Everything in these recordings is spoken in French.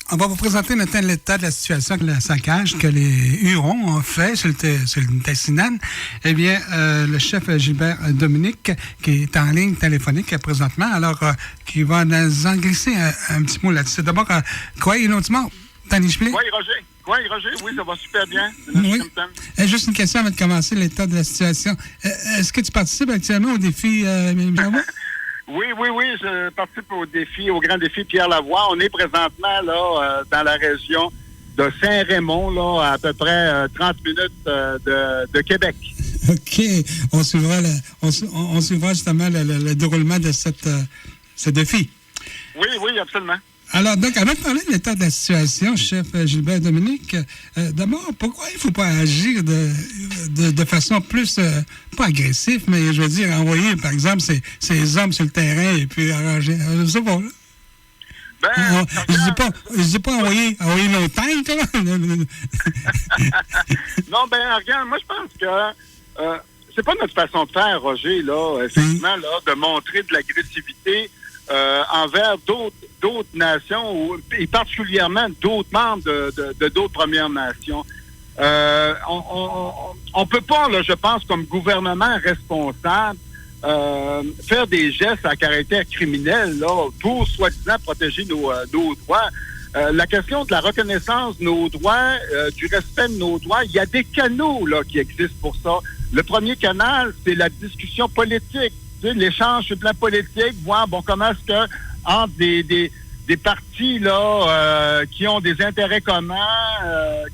On va vous présenter maintenant l'état de la situation, le saccage que les Hurons ont fait sur le Tassinane. Eh bien, le chef Gilbert Dominique, qui est en ligne téléphonique présentement, alors qui va nous en glisser un petit mot là-dessus. D'abord, quoi, inauditement, Tanny Schmidt? Oui, Roger, oui, ça va super bien. Oui. Juste une question avant de commencer, l'état de la situation. Est-ce que tu participes actuellement au défi Oui, je participe au grand défi Pierre Lavoie. On est présentement là dans la région de Saint-Raymond, là, à peu près 30 minutes de Québec. OK. On suivra justement le déroulement de ce défi. Oui, absolument. Alors, donc, avant de parler de l'état de la situation, chef Gilbert Dominique, d'abord, pourquoi il ne faut pas agir de façon plus, pas agressive, mais je veux dire, envoyer, par exemple, ces hommes sur le terrain et puis arranger, je sais pas, là. Je dis pas envoyer nos tanks, là. Non, regarde, moi, je pense que c'est pas notre façon de faire, Roger, là, effectivement, là, de montrer de l'agressivité envers d'autres nations, et particulièrement d'autres membres de d'autres Premières Nations. On peut pas, là, je pense, comme gouvernement responsable, faire des gestes à caractère criminel là, pour, soi-disant, protéger nos droits. La question de la reconnaissance de nos droits, du respect de nos droits, il y a des canaux là, qui existent pour ça. Le premier canal, c'est la discussion politique. Tu sais, l'échange sur le plan politique, voir comment est-ce que entre des partis là qui ont des intérêts communs,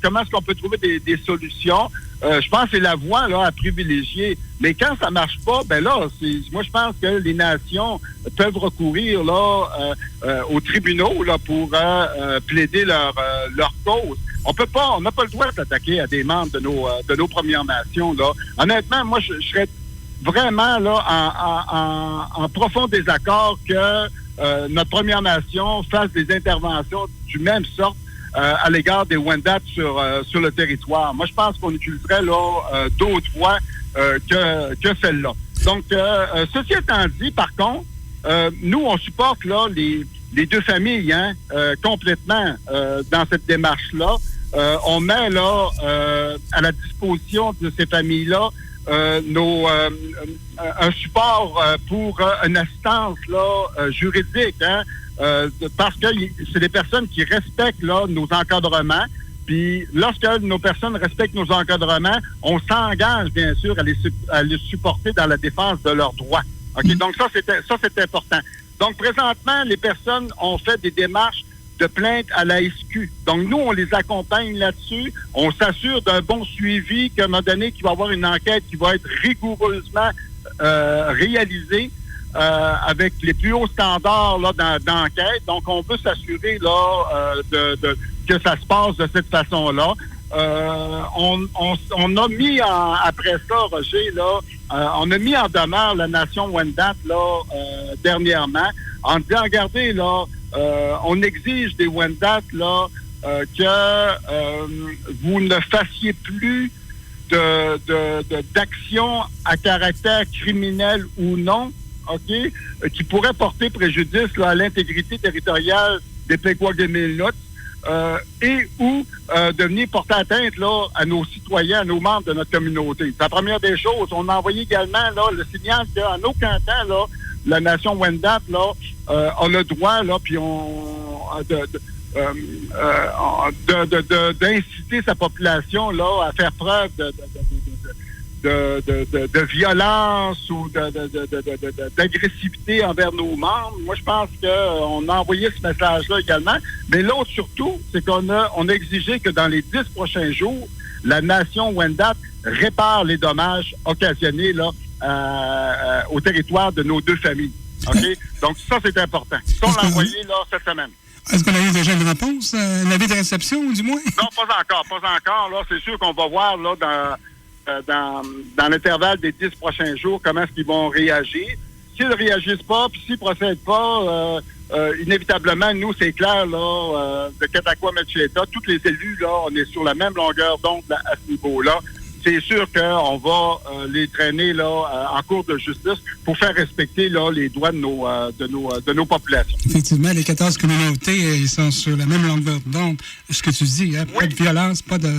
comment est-ce qu'on peut trouver des solutions. Je pense que c'est la voie là à privilégier. Mais quand ça marche pas, moi je pense que les nations peuvent recourir là aux tribunaux là pour plaider leur cause. On n'a pas le droit de s'attaquer à des membres de nos Premières Nations là. Honnêtement, moi je serais vraiment là en profond désaccord que notre Première Nation fasse des interventions du même sorte à l'égard des Wendat sur le territoire. Moi, je pense qu'on utiliserait là d'autres voies que celle-là. Donc, ceci étant dit, par contre, nous, on supporte là les deux familles complètement dans cette démarche-là. On met là à la disposition de ces familles-là un support pour une assistance là juridique, parce que c'est des personnes qui respectent là nos encadrements. Puis lorsque nos personnes respectent nos encadrements, on s'engage bien sûr à les supporter dans la défense de leurs droits. Ok, donc ça c'est important. Donc présentement, les personnes ont fait des démarches de plainte à la SQ. Donc, nous, on les accompagne là-dessus. On s'assure d'un bon suivi, qu'à un moment donné, qu'il va y avoir une enquête qui va être rigoureusement réalisée avec les plus hauts standards là, d'enquête. Donc, on veut s'assurer là que ça se passe de cette façon-là. On a mis après ça, Roger, là, on a mis en demeure la nation Wendat là dernièrement en disant, regardez, là, on exige des Wendat là que vous ne fassiez plus d'action à caractère criminel ou non, ok, qui pourrait porter préjudice là, à l'intégrité territoriale des Pequot-Guémilnots et ou de venir porter atteinte là à nos citoyens, à nos membres de notre communauté. C'est la première des choses. On a envoyé également là le signal qu'en aucun temps là la nation Wendat là a le droit là puis d'inciter sa population là à faire preuve de violence ou d'agressivité envers nos membres. Moi, je pense qu'on a envoyé ce message-là également. Mais l'autre, surtout, c'est qu'on a exigé que dans les 10 prochains jours, la nation Wendat répare les dommages occasionnés là, au territoire de nos deux familles. OK? Donc, ça, c'est important. Ça, on l'a envoyé là, cette semaine. Est-ce qu'on a eu déjà une réponse? Un avis de réception, du moins? Non, pas encore. Là, c'est sûr qu'on va voir là, dans l'intervalle des 10 prochains jours, comment est-ce qu'ils vont réagir. S'ils ne réagissent pas, puis s'ils ne procèdent pas, inévitablement, nous, c'est clair, là, de Catacois-Matchieta, tous les élus, là, on est sur la même longueur d'onde à ce niveau-là. c'est sûr qu'on va les traîner là en cours de justice pour faire respecter là les droits de nos populations. Effectivement, les 14 communautés, ils sont sur la même longueur d'onde. Ce que tu dis, hein, pas de violence, pas de...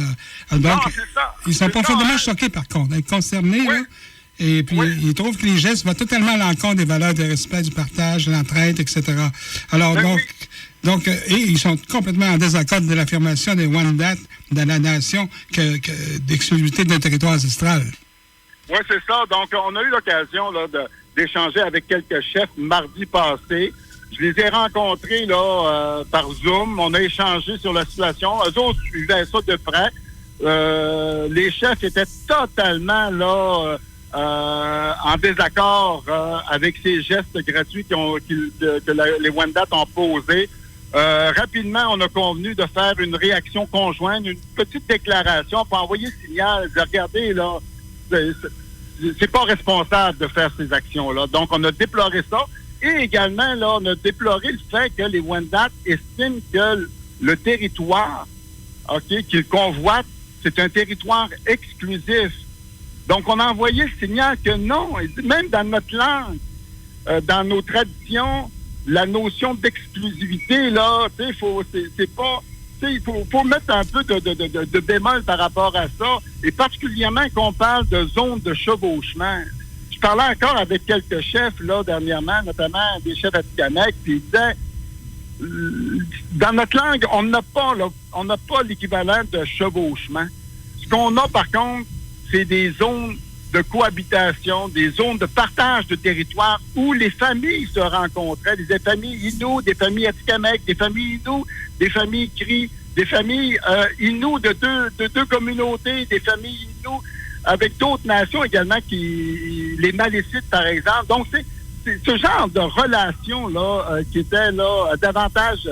Donc, non, c'est ça. Ils sont profondément choqués, par contre, d'être concernés, oui. là. Et puis, ils trouvent que les gestes vont totalement à l'encontre des valeurs de respect, du partage, de l'entraide, etc. Alors, donc, et ils sont complètement en désaccord de l'affirmation des Wendat dans la nation d'exclusivité d'un territoire ancestral. Oui, c'est ça. Donc, on a eu l'occasion là, d'échanger avec quelques chefs mardi passé. Je les ai rencontrés là par Zoom. On a échangé sur la situation. Eux autres suivaient ça de près. Les chefs étaient totalement là en désaccord avec ces gestes gratuits que les Wendat ont posés. Rapidement, on a convenu de faire une réaction conjointe, une petite déclaration pour envoyer le signal de regarder, là, c'est pas responsable de faire ces actions-là. Donc, on a déploré ça. Et également, là, on a déploré le fait que les Wendat estiment que le territoire, qu'ils convoitent, c'est un territoire exclusif. Donc, on a envoyé le signal que non, même dans notre langue, dans nos traditions, la notion d'exclusivité, là, tu sais, il faut mettre un peu de bémol par rapport à ça, et particulièrement qu'on parle de zone de chevauchement. Je parlais encore avec quelques chefs, là, dernièrement, notamment des chefs atikamekw, puis ils disaient, dans notre langue, on n'a pas l'équivalent de chevauchement. Ce qu'on a, par contre, c'est des zones de cohabitation, des zones de partage de territoire où les familles se rencontraient, des familles Innu, des familles Atikamekw, des familles Innu, des familles Cri, des familles Innu de deux communautés, des familles Innu avec d'autres nations également, les Malécites, par exemple. Donc, c'est ce genre de relation-là qui était là davantage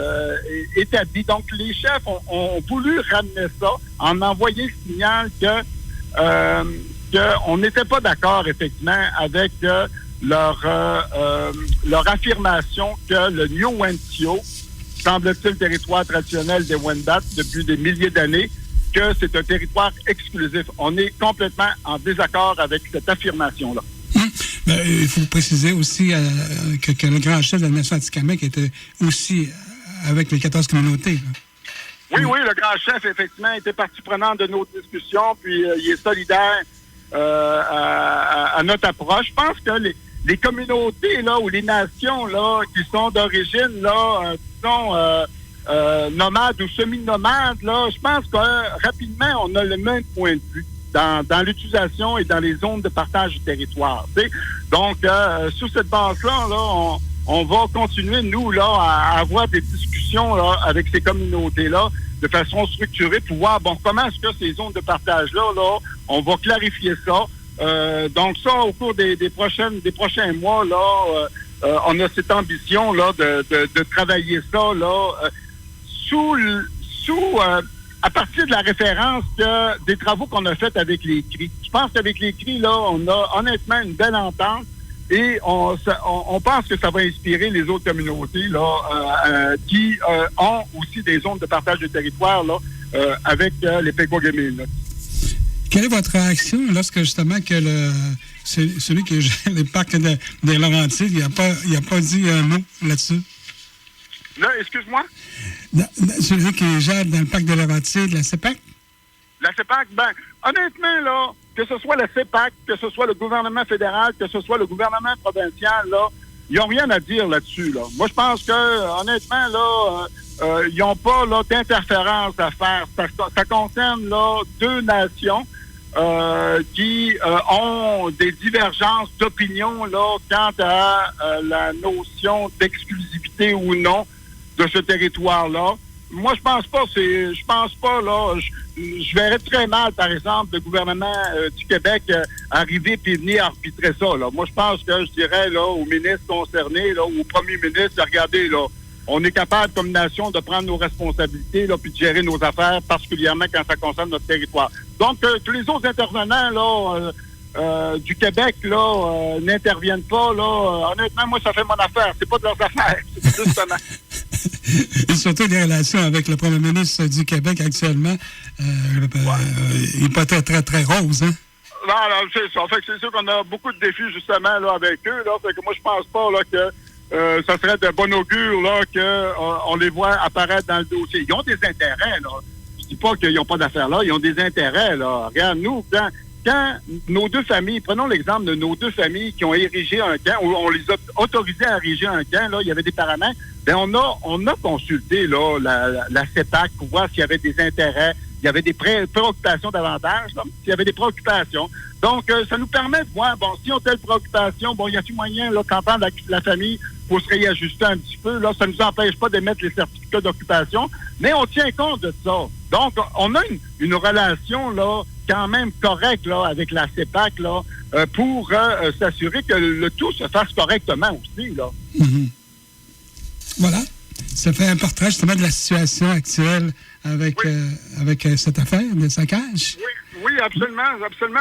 établie. Donc, les chefs ont voulu ramener ça en envoyant le signal qu'on n'était pas d'accord, effectivement, avec leur affirmation que le New Wentio, semble-t-il territoire traditionnel des Wendat depuis des milliers d'années, que c'est un territoire exclusif. On est complètement en désaccord avec cette affirmation-là. Il faut préciser aussi que le grand chef de la nation atikamekw était aussi avec les 14 communautés. Là. Oui, le grand chef, effectivement, était partie prenante de nos discussions, puis il est solidaire à notre approche. Je pense que les communautés là ou les nations là qui sont d'origine là nomades ou semi-nomades, là, je pense que rapidement, on a le même point de vue dans l'utilisation et dans les zones de partage du territoire. T'sais? Donc, sur cette base-là, là, on va continuer, nous, là, à avoir des discussions là, avec ces communautés-là de façon structurée pour voir, bon, comment est-ce que ces zones de partage-là, là, on va clarifier ça. Donc, ça, au cours des prochains mois, là, on a cette ambition là de travailler ça là à partir de la référence des travaux qu'on a faits avec les CRI. Je pense qu'avec les CRI, là, on a honnêtement une belle entente et on pense que ça va inspirer les autres communautés là qui ont aussi des zones de partage de territoire là avec les Pequot-Guémil. Quelle est votre réaction lorsque justement que celui qui gère les parcs des Laurentides, il a pas dit un mot là-dessus? Là, excuse-moi? Celui qui gère dans le parc des Laurentides, la CEPAC? La CEPAC, honnêtement, là, que ce soit la CEPAC, que ce soit le gouvernement fédéral, que ce soit le gouvernement provincial, là, ils n'ont rien à dire là-dessus, là. Moi, je pense que, honnêtement, là, ils n'ont pas là, d'interférence à faire. Ça concerne là, deux nations qui ont des divergences d'opinion là quant à la notion d'exclusivité ou non de ce territoire-là. Moi, je pense pas là. Je verrais très mal, par exemple, le gouvernement du Québec arriver puis venir arbitrer ça. Là. Moi, je pense que je dirais là aux ministres concernés, là, au premier ministre, regardez là. On est capable, comme nation, de prendre nos responsabilités là, puis de gérer nos affaires, particulièrement quand ça concerne notre territoire. Donc, tous les autres intervenants là, du Québec là, n'interviennent pas. Là, honnêtement, moi, ça fait mon affaire. C'est pas de leurs affaires, justement. Et surtout les relations avec le premier ministre du Québec actuellement, il n'est pas très, très, très rose, hein? Non, c'est ça. Fait que c'est sûr qu'on a beaucoup de défis, justement, là, avec eux, là. Fait que moi, je pense pas, là, que ça serait de bon augure, là, on les voit apparaître dans le dossier. Ils ont des intérêts, là. Je dis pas qu'ils n'ont pas d'affaires là, ils ont des intérêts, là. Regarde, nous, quand nos deux familles, prenons l'exemple de nos deux familles qui ont érigé un camp, ou on les a autorisés à ériger un camp, là, il y avait des paramètres, bien, on a consulté, là, la CEPAC pour voir s'il y avait des intérêts, il y avait des préoccupations davantage, là, s'il y avait des préoccupations. Donc, ça nous permet de voir, bon, si on a telle préoccupation, bon, il y a-t-il moyen, là, qu'entendre la famille pour se réajuster un petit peu, là, ça ne nous empêche pas d'émettre les certificats d'occupation, mais on tient compte de ça. Donc, on a une relation, là, quand même correcte, là, avec la CEPAC, là, pour s'assurer que le tout se fasse correctement aussi, là. Mm-hmm. Voilà. Ça fait un portrait, justement, de la situation actuelle avec cette affaire de saccage. Oui, absolument,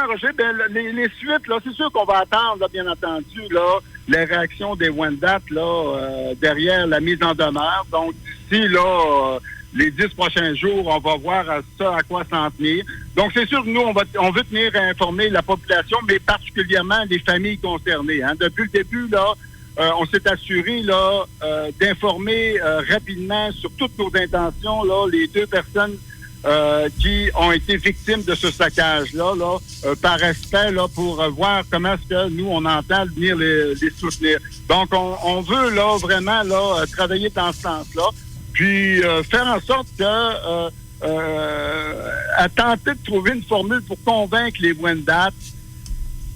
Roger. Ben, les suites, là, c'est sûr qu'on va attendre, là, bien entendu, là, les réactions des Wendat, là, derrière la mise en demeure. Donc, d'ici, là, les 10 prochains jours, on va voir à quoi s'en tenir. Donc, c'est sûr que nous, on veut tenir à informer la population, mais particulièrement les familles concernées. Hein. Depuis le début, là, on s'est assuré là d'informer rapidement sur toutes nos intentions là les deux personnes qui ont été victimes de ce saccage-là, par respect là pour voir comment est-ce que nous on entend venir les soutenir. Donc on veut là vraiment là travailler dans ce sens-là, puis faire en sorte que à tenter de trouver une formule pour convaincre les Wendat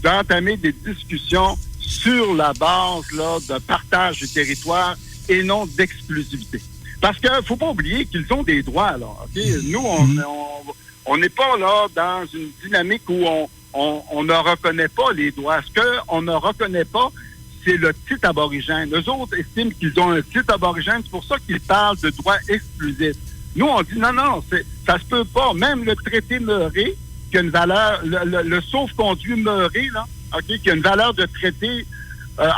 d'entamer des discussions sur la base là, de partage du territoire et non d'exclusivité. Parce qu'il ne faut pas oublier qu'ils ont des droits. Là, okay? Nous, on n'est pas là dans une dynamique où on ne reconnaît pas les droits. Ce qu'on ne reconnaît pas, c'est le titre aborigène. Eux autres estiment qu'ils ont un titre aborigène. C'est pour ça qu'ils parlent de droits exclusifs. Nous, on dit non, ça se peut pas. Même le traité Murray, qui a une valeur, le sauf-conduit Murray, là, okay, qui a une valeur de traité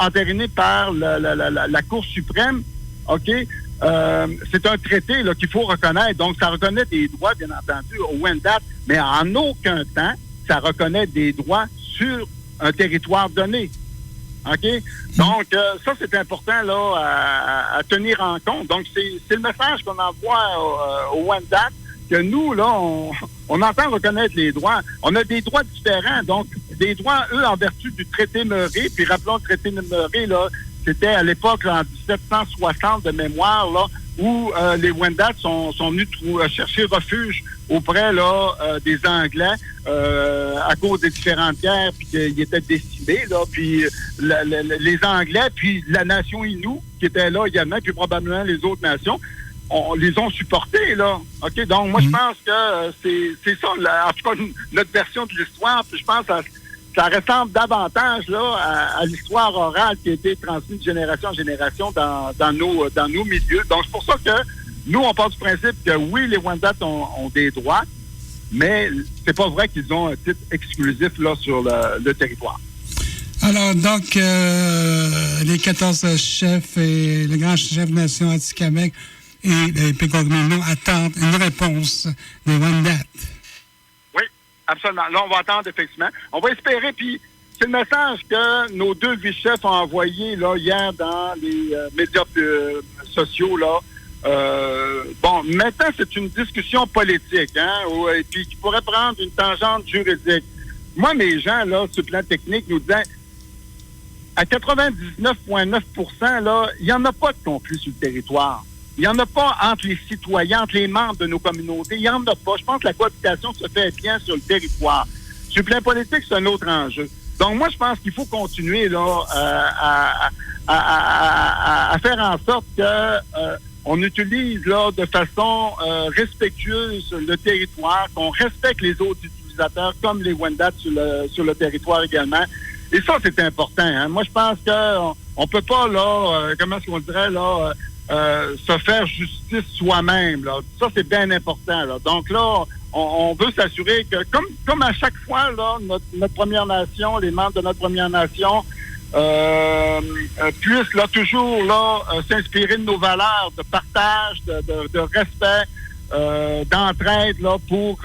entériné par la Cour suprême, OK? C'est un traité là, qu'il faut reconnaître. Donc, ça reconnaît des droits, bien entendu, au Wendat, mais en aucun temps, ça reconnaît des droits sur un territoire donné. OK? Donc, ça, c'est important là à tenir en compte. Donc, c'est le message qu'on envoie au Wendat, que nous, là, on entend reconnaître les droits. On a des droits différents. Donc, des droits, eux, en vertu du traité Murray. Puis, rappelons, le traité Murray, là, c'était à l'époque, là, en 1760 de mémoire, là, où les Wendat sont venus chercher refuge auprès là des Anglais à cause des différentes guerres, puis qu'ils étaient décimés, là, puis les Anglais, puis la nation Innu, qui était là également, puis probablement les autres nations, on les ont supportés, là. OK? Donc, moi, je pense que c'est ça, en tout cas, notre version de l'histoire, puis je pense que ça ressemble davantage là à l'histoire orale qui a été transmise de génération en génération dans nos milieux. Donc, c'est pour ça que nous, on part du principe que oui, les Wendat ont des droits, mais c'est pas vrai qu'ils ont un titre exclusif là sur le territoire. Alors, donc, les 14 chefs et le grand chef de nation Atikamekw et Pécogmino attendent une réponse des Wendat. Absolument. Là, on va attendre, effectivement. On va espérer, puis c'est le message que nos deux vice-chefs ont envoyé là, hier dans les médias sociaux. Là. Bon, maintenant, c'est une discussion politique, hein, et puis qui pourrait prendre une tangente juridique. Moi, mes gens, là, sur le plan technique, nous disaient à 99,9%, là, il n'y en a pas de conflit sur le territoire. Il n'y en a pas entre les citoyens, entre les membres de nos communautés. Il n'y en a pas. Je pense que la cohabitation se fait bien sur le territoire. Sur le plan politique, c'est un autre enjeu. Donc, moi, je pense qu'il faut continuer là à faire en sorte que on utilise là de façon respectueuse le territoire, qu'on respecte les autres utilisateurs comme les Wendat sur le territoire également. Et ça, c'est important. Hein? Moi, je pense qu'on peut pas là, comment est-ce qu'on dirait là. Se faire justice soi-même. Là. Ça, c'est bien important. Là. Donc là, on veut s'assurer que, comme à chaque fois, là, notre Première Nation, les membres de notre Première Nation puissent là, toujours là, s'inspirer de nos valeurs de partage, de respect, d'entraide là, pour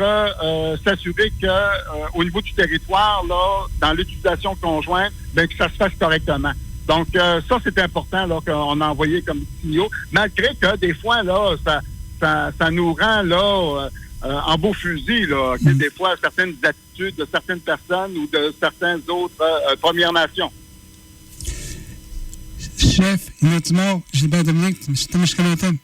s'assurer que au niveau du territoire, là, dans l'utilisation conjointe, ben, que ça se fasse correctement. Donc, ça, c'est important là, qu'on a envoyé comme signaux, malgré que des fois, là, ça nous rend là en beau fusil, là, des fois, certaines attitudes de certaines personnes ou de certaines autres Premières Nations. Chef, Inutilement, Gilbert Dominique, Témiscamingue.